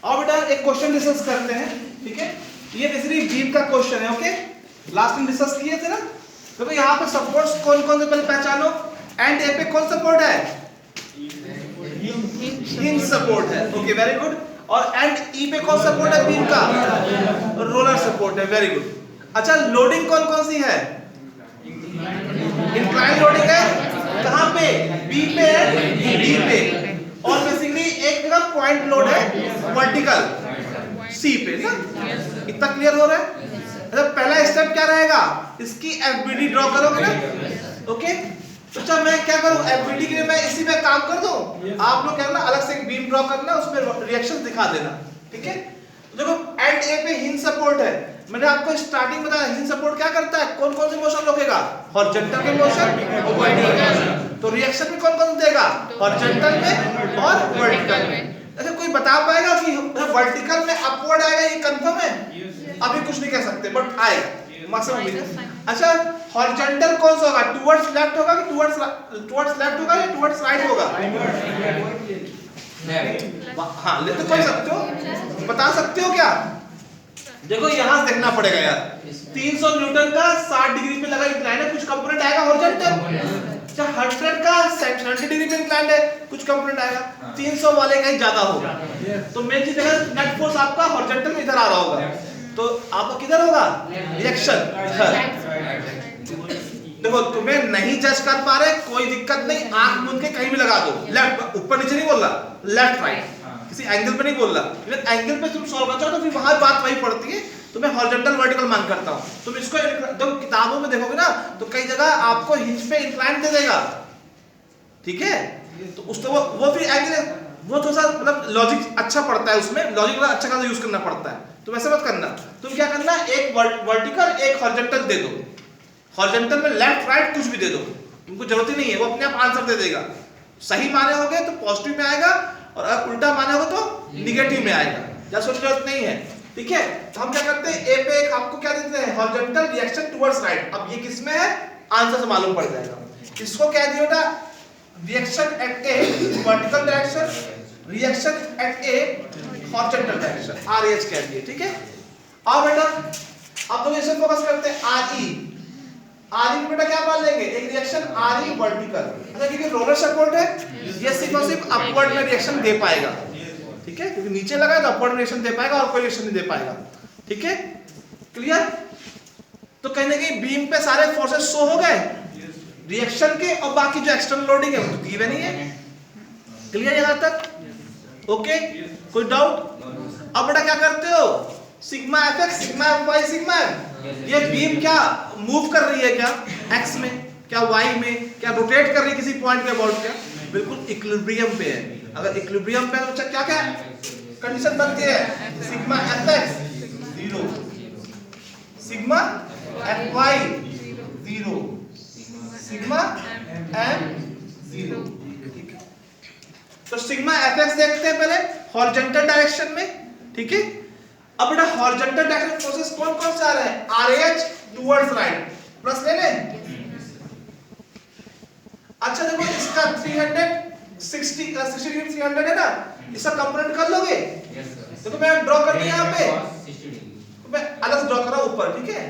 और बेटा एक क्वेश्चन डिस्कस करते हैं, ठीक है। ये बेसिकली बीम का क्वेश्चन है, ओके। लास्ट में डिस्कस किए थे ना। देखो यहाँ पे सपोर्ट्स कौन कौन से पहले पहचानो। एंड ए पे कौन सपोर्ट है? हिंज सपोर्ट है, ओके वेरी गुड। और एंड ई पे कौन सपोर्ट है बीम का? रोलर सपोर्ट है, वेरी गुड। अच्छा लोडिंग कौन कौन सी है? इंक्लाइन लोडिंग है, कहां पे? बी पे है, डी पे। और बेसिकली एक जगह पॉइंट लोड है वर्टिकल सी पे ना। इतना क्लियर हो रहा है? मतलब पहला स्टेप क्या रहेगा? इसकी एफबीडी ड्रॉ करोगे ना, ओके। तो अच्छा मैं क्या करूं, एफबीडी के लिए मैं इसी में काम कर दूं। आप लोग क्या करना, अलग से एक बीम ड्रॉ करना, उसमें रिएक्शन दिखा देना, ठीक है। तो देखो एंड ए पे हिंज सपोर्ट है। मैंने आपको स्टार्टिंग बताया हिंज सपोर्ट क्या करता है, कौन कौन से मोशन रोकेगा? हॉरिजॉन्टल के मोशन और वर्टिकल मोशन। तो रिएक्शन में कौन कौन देगा? हॉरिजॉन्टल में और वर्टिकल में। अच्छा कोई बता पाएगा कि वर्टिकल में अपवर्ड आएगा, ये कंफर्म है? अभी कुछ नहीं कह सकते बट आएगा, मसला उम्मीद। अच्छा हॉरिजॉन्टल कौन सा होगा? टुवर्ड्स लेफ्ट होगा कि टुवर्ड्स लेफ्ट होगा या टुवर्ड्स राइट होगा? हाँ ले तो कर सकते हो, बता सकते हो क्या? देखो यहां से देखना पड़ेगा यार। 300 न्यूटन का 60 डिग्री पे लगा इंक्लाइन है, कुछ कंपोनेंट आएगा हॉरिजॉन्टल। अच्छा 100 का 70 डिग्री पे इंक्लाइन है, कुछ कंपोनेंट आएगा। 300 वाले का ही ज्यादा होगा। तो मेन चीज है नेट फोर्स आपका हॉरिजॉन्टल में इधर आ रहा होगा, तो आपका किधर होगा? रिएक्शन इधर। देखो तुम्हें नहीं जज कर पा रहे कोई दिक्कत नहीं, आंख मूंद के कहीं भी लगा दो। लेफ्ट ऊपर नीचे नहीं बोल रहा, लेफ्ट राइट किसी एंगल पे नहीं बोल रहा। लेकिन एंगल पे तुम सॉल्व करते हो तो फिर वहां बात वही पड़ती है। तो मैं हॉरिजॉन्टल वर्टिकल मान करता हूं। तुम इसको जब किताबों में देखोगे ना तो कई जगह आपको हिंज पे इंक्लाइन दे देगा, ठीक है। तो उसको वो फिर एंगल वो थोड़ा सा मतलब लॉजिक अच्छा पड़ता है, उसमें लॉजिक का अच्छा खासा यूज करना पड़ता है। तुम ऐसे मत करना, तुम क्या करना, एक वर्टिकल एक हॉरिजॉन्टल दे दो। हॉरिजॉन्टल में लेफ्ट राइट कुछ भी दे दो, तुमको जरूरत ही नहीं है, वो अपने आप आंसर दे देगा। सही माने होगे तो पॉजिटिव में आएगा और अगर उल्टा माने होगा तो निगेटिव में आएगा, ज्यादा सोचने की जरूरत नहीं है, ठीक है। तो हम क्या करते हैं, ए पे एक आपको क्या देते हैं, हॉरिजॉन्टल रिएक्शन टुवर्ड्स राइट। अब ये किसमें है, आंसर से मालूम पड़ जाएगा। इसको क्या दिया बेटा, reaction at A vertical direction, reaction at A horizontal direction, RH कह दिए, ठीक है। अब बेटा अब तो इसे फोकस करते हैं आरई। आरई में बेटा क्या मान लेंगे, एक रिएक्शन आरई वर्टिकल। अच्छा क्योंकि रोलर सपोर्ट है, ये सिर्फ और सिर्फ अपवर्ड में रिएक्शन दे पाएगा, ठीक है। क्योंकि नीचे लगा है तो अपवर्ड रिएक्शन दे पाएगा और कोई रिएक्शन नहीं दे पाएगा, ठीक है। क्लियर? तो कहीं ना कहीं बीम पे सारे फोर्सेस शो हो गए रिएक्शन के, और बाकी जो एक्सटर्नल लोडिंग है वो तो गिवन नहीं है। क्लियर यहां तक? ओके कोई डाउट? अब बेटा क्या करते हो, sigma FX sigma FY sigma F. ये बीम क्या मूव कर रही है, क्या एक्स में, क्या वाई में, क्या रोटेट कर रही है किसी पॉइंट के अबाउट, क्या बिल्कुल इक्विलिब्रियम पे है। अगर इक्विलिब्रियम पे है तो क्या क्या कंडीशन बनती है, sigma Fx 0, sigma Fy 0, sigma M 0। तो सिग्मा एफएक्स देखते हैं पहले हॉरिजॉन्टल डायरेक्शन में, ठीक है। अब बेटा हॉरिजॉन्टल डायरेक्शन फोर्सेस कौन कौन से आ रहे हैं, आरएच टुवर्ड्स राइट, प्लस ले लें। अच्छा देखो इसका 360 डिग्री 300 है ना, इसका कंपोनेंट कर लोगे? देखो मैं ड्रॉ कर दिया यहाँ पे, तो मैं अलग से ड्रॉ कर रहा हूं ऊपर, ठीक है।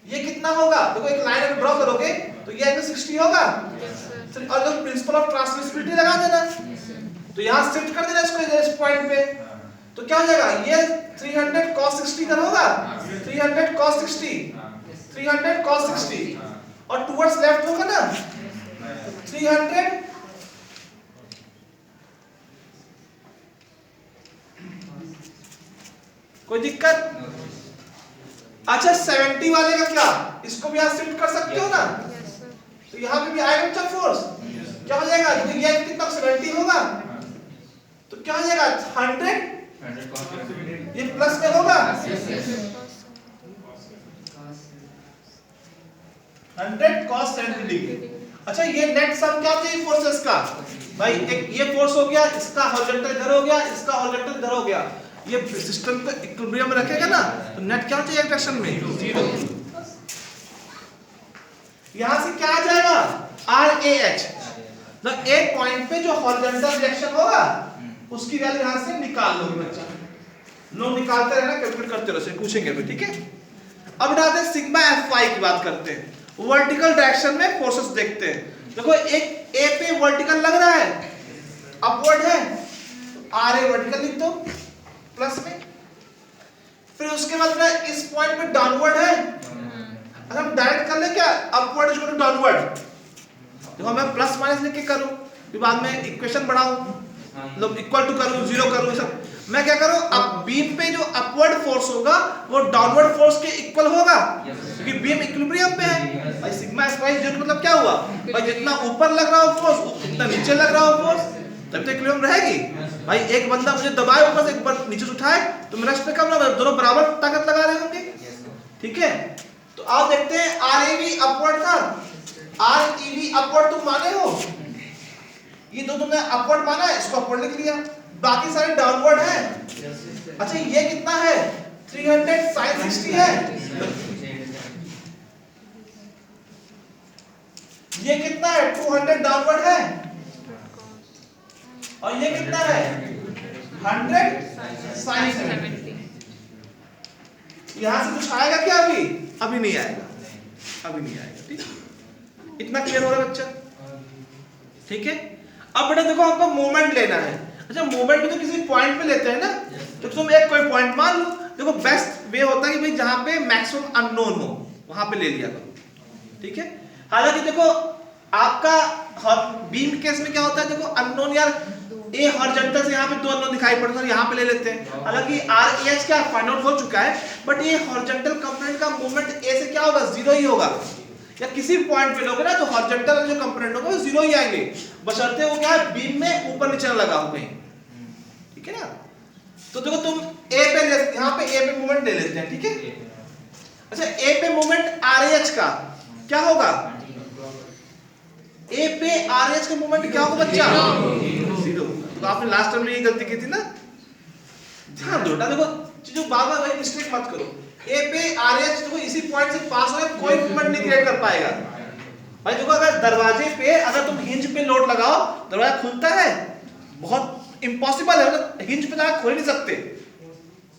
ये कितना होगा, देखो एक लाइन अगर ड्रॉ करोगे तो ये एंगल 60 होगा। और जो प्रिंसिपल ऑफ ट्रांसमिसिबिलिटी लगा देना, तो यहां शिफ्ट कर देना इसको इस पॉइंट पे, तो क्या हो जाएगा, ये 300 cos 60 इधर होगा, 300 cos 60, 300 cos 60 और टुवर्ड्स लेफ्ट होगा ना 300। कोई दिक्कत? अच्छा 70 वाले का क्या, इसको भी यहां शिफ्ट कर सकते हो ना, तो यहां पे भी आएगा अच्छा फोर्स, क्या हो जाएगा, क्योंकि ये कितना 70 होगा तो क्या हो जाएगा 100, ये प्लस में होगा 100 cos 70 डिग्री। अच्छा ये नेट सम क्या चाहिए फोर्सेस का, भाई एक ये फोर्स हो गया, इसका हॉरिजॉन्टल इधर हो गया, इसका हॉरिजॉन्टल इधर हो गया, ये सिस्टम को इक्विलिब्रियम में रखेगा ना, तो नेट क्या चाहिए डायरेक्शन में 0। यहां से क्या आ जाएगा, आर ए एच। एक पॉइंट पे जो हॉरिजॉन्टल रिएक्शन होगा उसकी वैल्यू यहां से निकाल लो बच्चा। लो निकालते रहना, कैलकुलेट करते रहो, पूछेंगे फिर, ठीक है। अब उठाते हैं सिग्मा Fy की बात करते हैं, वर्टिकल डायरेक्शन में फोर्सेस देखते हैं। देखो एक ए पे वर्टिकल लग रहा है, अपवर्ड है, आर ए वर्टिकल लिख दो प्लस में। फिर उसके बाद में इस पॉइंट पे डाउनवर्ड है, अगर हम डायरेक्ट कर ले क्या, upward is equal to downward. देखो मैं प्लस माइनस लिख के करूं, फिर बाद में इक्वेशन बढ़ाऊं, मतलब इक्वल टू करूं, जीरो करूं, सब मैं क्या करूं, अब बीम पे जो अपवर्ड फोर्स होगा वो डाउनवर्ड फोर्स के इक्वल होगा, क्योंकि बीम इक्विलिब्रियम पे है। भाई सिग्मा Fy मतलब क्या हुआ, भाई जितना ऊपर लग रहा हो फोर्स उतना नीचे लग रहा हो फोर्स, तब तो इक्विलिब्रियम रहेगी। भाई एक बंदा मुझे दबाए ऊपर से, एक बार नीचे से उठाए, तो मेरा पे कम ना, दोनों बराबर ताकत लगा रहे होंगे, ठीक है। तो आप देखते हैं RAB अपवर्ड था, REB अपवर्ड तुम माने हो, ये दो तुमने अपवर्ड माना है, इसको अपवर्ड लिख लिया, बाकी सारे डाउनवर्ड है। अच्छा ये कितना है, 300 sin 60 है, ये कितना है 200 डाउनवर्ड है, और ये कितना है 100 sin 70। यहां से कुछ आएगा क्या, अभी नहीं आएगा, अभी नहीं आएगा, ठीक है। इतना क्लियर हो रहा है बच्चा, ठीक है। अब बेटा देखो हमको मोमेंट लेना है। अच्छा मोमेंट भी तो किसी पॉइंट पे लेते हैं ना, तो तुम एक कोई पॉइंट मान लो। देखो बेस्ट वे होता है कि भाई जहां पे मैक्सिमम अननोन हो वहां पे ले लिया करो, ठीक है। हालांकि देखो आपका बीम केस में क्या होता है, देखो अननोन यार ए हॉरिजॉन्टल से यहाँ पे दो अननोन दिखाई पड़ता है, यहाँ पे ले लेते हैं। हालांकि RAH क्या फाइंड आउट हो चुका है, बट ये हॉरिजॉन्टल कंपोनेंट का मूवमेंट ए से क्या होगा, जीरो ही होगा। या किसी पॉइंट पे लोगे ना तो हॉरिजॉन्टल जो कंपोनेंट होगा वो जीरो ही आएंगे, बशर्ते वो क्या है बीम में ऊपर नीचे लगा हो कहीं, ठीक है ना। तो देखो तुम ए पे यहाँ पे ए पे मूवमेंट ले लेते हैं, ठीक है। अच्छा ए पे मूवमेंट RAH का क्या होगा, ए पे RAH का मूवमेंट क्या होगा बच्चा, जीरो। तो आपने लास्ट टाइम में ये गलती की थी ना, ध्यान दो। देखो जो बार-बार वही मिस्टेक मत करो। ए पे RAH देखो इसी पॉइंट से पास हो कोई मूवमेंट नहीं क्रिएट कर पाएगा। भाई देखो अगर दरवाजे पे अगर तुम हिंज पे लोड लगाओ, दरवाजा खुलता है, बहुत इम्पॉसिबल है, मतलब हिंज पे दरवाजा खोल नहीं सकते।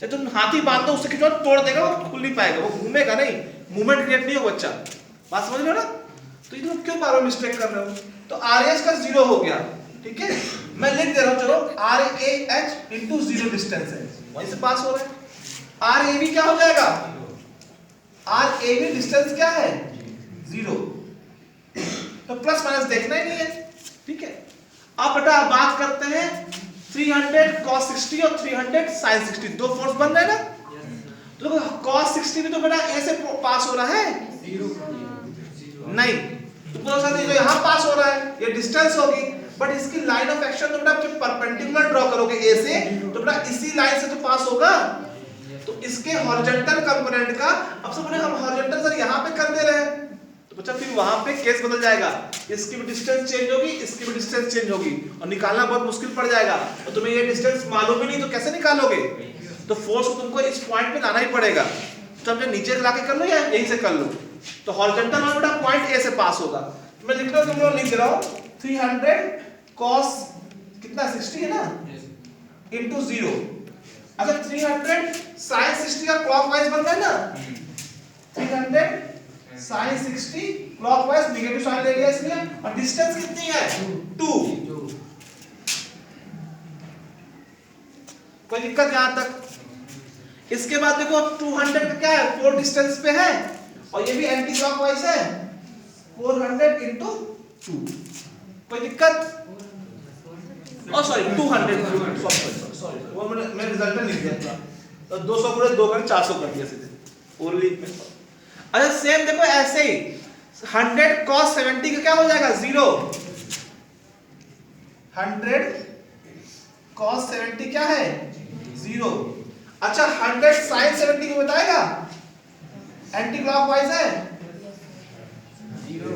चाहे तुम हाथी बांध दो उससे किसी और तोड़ देगा, वो खुल नहीं पाएगा, वो घूमेगा नहीं, मूवमेंट क्रिएट नहीं होगा बच्चा। बात समझ लो ना। तो ये तुम क्यों बार-बार मिस्टेक कर रहे हो। तो RAH का जीरो हो गया, ठीक है। मैं लिख दे रहा हूं, चलो RAH इंटू जीरो डिस्टेंस है, वहीं से पास हो रहा है। RAB क्या हो जाएगा, RAB डिस्टेंस क्या है, जीरो। तो प्लस माइनस देखना ही नहीं है, ठीक है। अब बेटा बात करते हैं 300 cos 60 और 300 sin 60, दो फोर्स बन रहे हैं ना। तो cos 60 भी तो बेटा ए से पास हो रहा है, नहीं तो यहाँ पास हो रहा है, ये डिस्टेंस होगी, बट इसकी लाइन ऑफ एक्शन तो बेटा जब परपेंडिकुलर ड्रॉ करोगे ए से, तो बेटा इसी लाइन से तो पास होगा। तो इसके हॉरिजॉन्टल कंपोनेंट का, अब सब हम हॉरिजॉन्टल सर यहाँ पे कर दे रहे हैं, तो बच्चा फिर वहां पे केस बदल जाएगा, इसकी भी डिस्टेंस चेंज होगी, इसकी भी डिस्टेंस चेंज होगी, और निकालना बहुत मुश्किल पड़ जाएगा। और तुम्हें ये डिस्टेंस मालूम ही नहीं तो कैसे निकालोगे। तो फोर्स को तुमको इस पॉइंट पे लाना ही पड़ेगा, तो हम नीचे लाके कर लो या यहीं से कर लो। तो हॉरिजॉन्टल में बेटा पॉइंट ए से पास होगा। तो मैं लिख रहा हूं, तुम लोग लिख रहा हूं 300 cos कितना 60 है ना, इनटू 0। अच्छा 300 sin 60 का क्लॉकवाइज बन रहा है ना, 300 sin 60 क्लॉकवाइज नेगेटिव साइन ले लिया इसलिए, और डिस्टेंस कितनी है 2। कोई दिक्कत यहां तक। इसके बाद देखो 200 का क्या है, 4 डिस्टेंस पे है, और ये भी एंटी क्लॉकवाइज है, 400 into 2। कोई दिक्कत, सॉरी 200, सॉरी वो मैंने रिजल्ट में लिख दिया था, तो 200 पूरे 2 कर 400 कर दिया सीधे ओरली में। अच्छा सेम देखो ऐसे ही 100 cos 70 का क्या हो जाएगा 0, 100 cos 70 क्या है 0। अच्छा 100 sin 70 को बताएगा, एंटी क्लॉकवाइज है 0।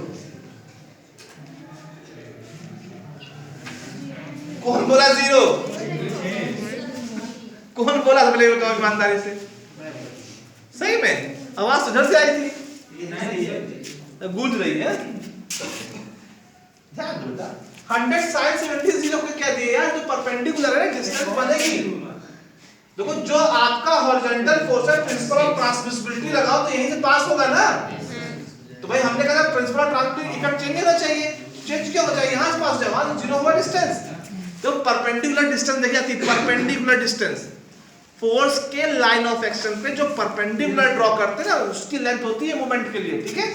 कौन बोला 0, कौन बोला बोले बताओ ईमानदारी से। सही में आवाज सुधर से आई थी, गूंज रही है। ध्यान दो 100 sin 70 0 को क्या दिया यार, जो परपेंडिकुलर है ना देखो जो आपका हॉरिजॉन्टल फोर्स है प्रिंसिपल ऑफ ट्रांसमिसिबिलिटी लगाओ तो यहीं से पास होगा ना। तो भाई हमने कहा principle of transmissibility effect change नहीं होना चाहिए, चेंज क्यों होना चाहिए, यहां से पास जाए, वहां जीरो हुआ डिस्टेंस। तो परपेंडिकुलर डिस्टेंस देखिए आती है, परपेंडिकुलर डिस्टेंस फोर्स के लाइन ऑफ एक्शन पे जो परपेंडिकुलर ड्रॉ करते हैं ना उसकी लेंथ होती है मोमेंट के लिए, ठीक है।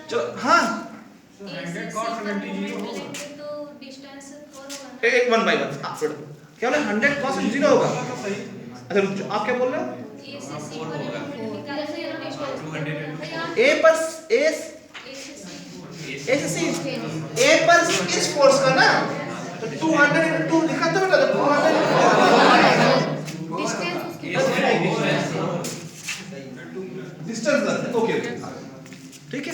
जो हाँ 100 cos 70 0 तो डिस्टेंस 4 होगा ना। एक 1 by 1 क्या बोले 100 cos 0 होगा। अच्छा रुक जाओ, आप क्या बोल रहे हो? ए से सी पर निकाल से डिस्टेंस ए पर ए से सी ए पर इस फोर्स का ना तो 200 into 2 लिखा तो बेटा 200 डिस्टेंस उसकी डिस्टेंस ओके ठीक है।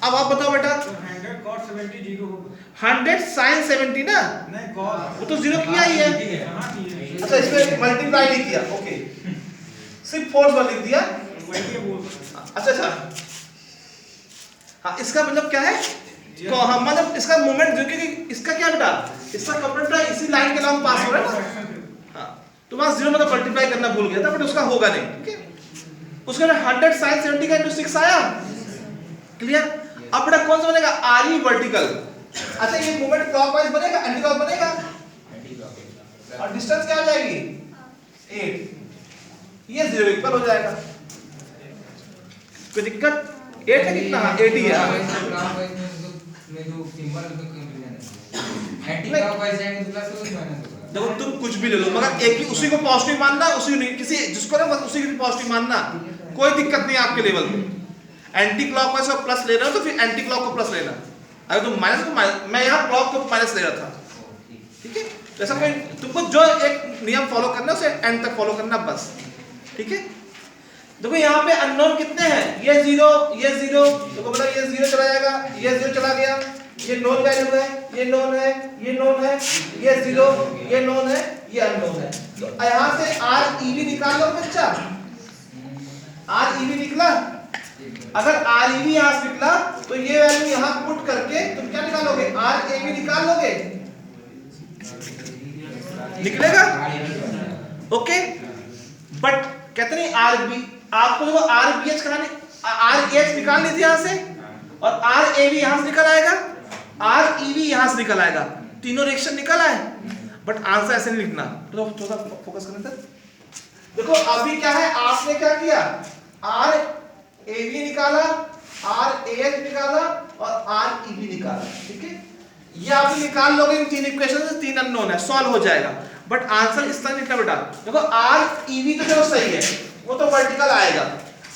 अब आप बताओ बेटा 100 cos 70 0 होगा। 100 sin 70 ना नहीं cos वो तो 0 किया ही है। हां किया। अच्छा इसमें मल्टीप्लाई नहीं किया, ओके सिर्फ फोर्स पर लिख दिया। वही बोल। अच्छा हाँ इसका मतलब क्या है हाँ मतलब इसका मोमेंट जो कि इसका क्या बेटा इसका कंपोनेंट इसी लाइन के नाम पास हो रहा है ना। हाँ तो वहां 0 मतलब मल्टीप्लाई करना भूल गया था बट उसका होगा नहीं, ठीक है। उसके बाद 100 sin 70 का into 6 आया, क्लियर। अब बेटा कौन सा बनेगा आरई वर्टिकल। अच्छा ये मूवमेंट क्लॉकवाइज बनेगा एंटी क्लॉक बनेगा और डिस्टेंस क्या आ जाएगी 8, ये 0 इक्वल हो जाएगा। कोई दिक्कत 8 है कितना 8 ही है। में जो सिंबल उसको कंफ्यूजन है एंटी क्लॉकवाइज जाएंगे तो प्लस होगा माइनस होगा। देखो तुम कुछ भी ले लो मगर एक ही उसी को पॉजिटिव मानना, उसी नहीं किसी जिसको ना बस उसी को पॉजिटिव मानना, कोई दिक्कत नहीं आपके लेवल पे। एंटी क्लॉकवाइज को प्लस ले रहे हो तो फिर एंटी क्लॉक को प्लस लेना, अगर तुम माइनस को माइनस, मैं यहाँ क्लॉक को माइनस ले रहा था, ठीक है। जैसा कोई तुमको जो एक नियम फॉलो करना है उसे एंड तक फॉलो करना बस, ठीक है। देखो यहाँ पे अननोन कितने हैं, ये 0 देखो मतलब ये 0 चला जाएगा, ये 0 चला गया, ये नोन वैल्यू है, ये नोन है, ये नोन है, ये 0 ये नोन है, ये अननोन है। तो यहाँ से REV निकाल लो बच्चा, REV निकला। अगर REV यहाँ से निकला तो ये वैल्यू यहाँ पुट करके तुम क्या निकालोगे RAV निकाल लोगे, निकलेगा ओके। बट कहते नहीं RB आपको देखो RBH कहानी RH निकाल लीजिए यहाँ से और RAV यहाँ से निकल आएगा, REV यहाँ से निकल आएगा, तीनों रिएक्शन निकल आए बट आंसर ऐसे नहीं लिखना। तो थोड़ा फोकस करने तक देखो अभी क्या है आपने क्या किया RAV निकाला, RAH निकाला और REV निकाला, ठीक है। ये आप निकाल लोगे इन तीन इक्वेशन से, 3 अननोन है, सॉल्व हो जाएगा। बट आंसर इस तरह निकला बेटा, देखो REV तो जो सही है वो तो वर्टिकल आएगा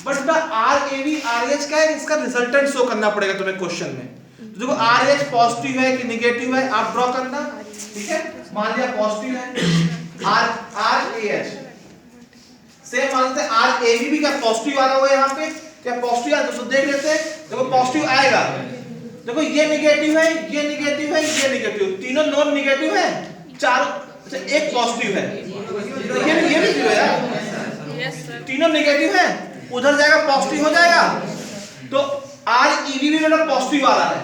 बट RAV RH क्या है इसका रिजल्टेंट शो करना पड़ेगा तुम्हें क्वेश्चन में। तो देखो RH पॉजिटिव है कि नेगेटिव है आप ड्रॉ करना, ठीक है। मान लिया पॉजिटिव है RAH सेम मान लेते हैं RAV भी क्या पॉजिटिव आ रहा होगा, यहाँ पे क्या पॉजिटिव आ तो देख लेते हैं। देखो पॉजिटिव आएगा, देखो ये नेगेटिव है, ये नेगेटिव है, ये नेगेटिव, तीनों नॉन नेगेटिव है, चारों एक पॉजिटिव है, ये भी 0 है यार, तीनों नेगेटिव है, उधर जाएगा पॉजिटिव हो जाएगा। तो REV भी मेरा पॉजिटिव आ रहा है,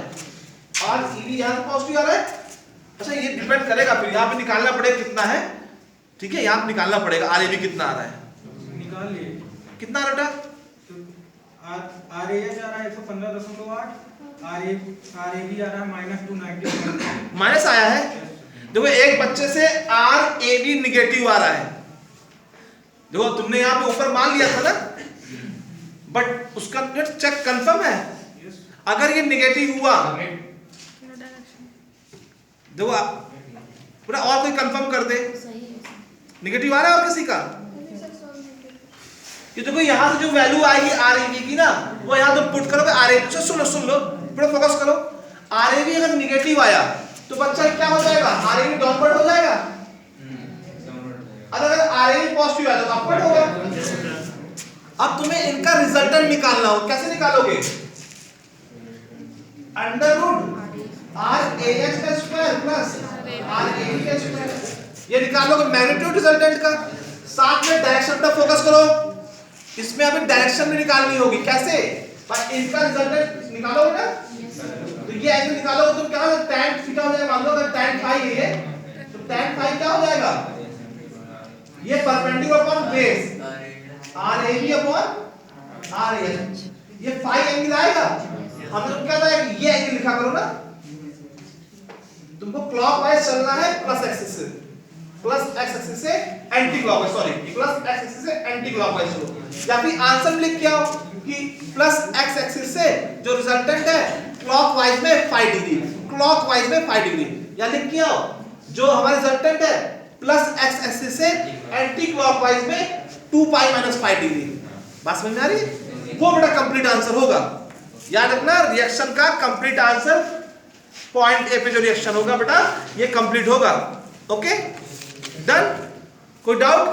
REV यहाँ पॉजिटिव आ रहा है। अच्छा ये डिपेंड करेगा फिर यहाँ पे निकालना पड़ेगा कितना है, ठीक है। यहाँ पे निकालना पड़ेगा RAV कितना आ रहा है, निकाल लिए कितना आ रहा है RAH आ रहा है 115.8, RAV आ रहा है -290 माइनस आया है। देखो एक बच्चे से RAV निगेटिव आ रहा है, देखो तुमने यहाँ पे ऊपर मान लिया था ना बट उसका चेक कंफर्म है। अगर ये निगेटिव हुआ देखो पूरा और कोई कंफर्म कर दे, निगेटिव आ रहा है और किसी का ये देखो यहाँ से जो वैल्यू आएगी RAV की ना वो यहाँ तो पुट करोगे RAV से, सुन लो पूरा फोकस करो। RAV अगर निगेटिव आया तो बच्चा क्या हो जाएगा RAV डाउनवर्ड हो जाएगा, अगर RAV पॉजिटिव आया तो अपवर्ड होगा। अब तुम्हें इनका रिजल्टेंट निकालना हो, कैसे निकालोगे अंडर रूट RAH का स्क्वायर प्लस RAV का स्क्वायर, ये निकालोगे मैग्नीट्यूड रिजल्टेंट का। साथ में डायरेक्शन पर फोकस करो, इसमें अभी डायरेक्शन भी निकालनी होगी, कैसे भाई इनका रिजल्टेंट निकालोगे ना तो ये ऐसे निकालोगे तुम क्या हो tan थीटा हो जाएगा, मान लो अगर tan phi है तो tan phi क्या हो जाएगा ये perpendicular upon base r a b upon r a, ये फाई एंगल आएगा। हमने तो क्या था ये एंगल लिखा करो ना, तुमको क्लॉकवाइज चलना है प्लस एक्सिस से, प्लस एक्स एक्सिस से anti clockwise, sorry plus x axis से एंटी क्लॉकवाइज चलो, या फिर आंसर में लिख के आओ कि प्लस एक्स एक्सिस से जो रिजल्टेंट है क्लॉकवाइज में 5 डिग्री, क्लॉकवाइज में 5 डिग्री, या लिख के आओ जो हमारा रिजल्टेंट है प्लस एक्स एक्सिस से एंटी क्लॉकवाइज में 2 पाई माइनस 5 डिग्री। बात समझ में आ रही है? वो बड़ा कंप्लीट आंसर होगा। याद रखना रिएक्शन का कंप्लीट आंसर पॉइंट ए पे जो रिएक्शन होगा बेटा ये कंप्लीट होगा। ओके डन, कोई डाउट?